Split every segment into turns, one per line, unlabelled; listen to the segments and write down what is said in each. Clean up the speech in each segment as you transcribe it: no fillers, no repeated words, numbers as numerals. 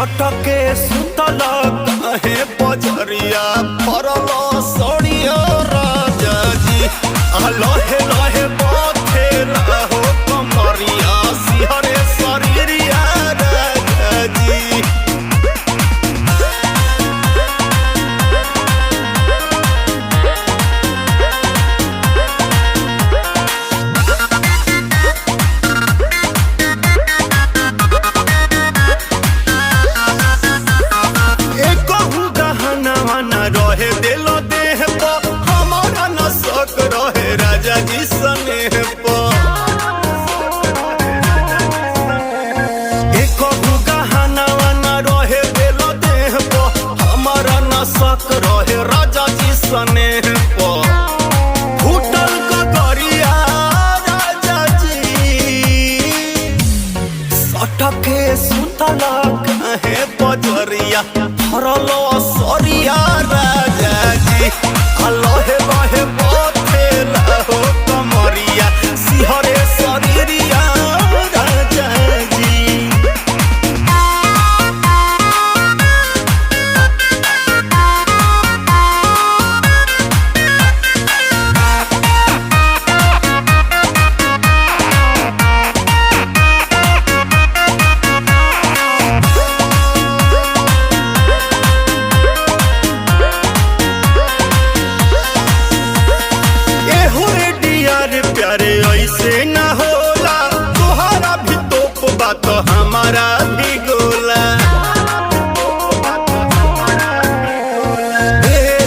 सटके सुतल काहे बजरिया फरल सड़िया राजा जी लहे लहे बथेला हो कमरिया सिहरे शरीरिया राजा जी। रहे दिलो देह पर हमारा न शक रहे राजा जी स्नेह पर एक गहना न रहे दिलो देह पर हमारा न शक रहे राजा जी स्नेह पर फूटल ककरिया राजा जी सटके सुतल काहे बजरिया फरल सरिया राजा जी लहे लहे बथेला हो कमरिया सिहरे शरीरिया राजा जी। प्यारे ऐसे न होला तोहरा भी तोप बात हमारा भी गोला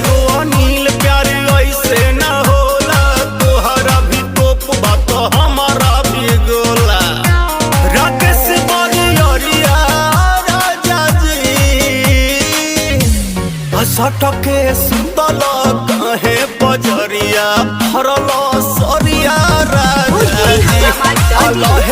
हो अनिल प्यारे ऐसे न होला तोहरा भी तोप बात हमारा भी गोला राकेश बरिया राजा जी सटके सुतल काहे बजरिया फरल सरिया राजा जी।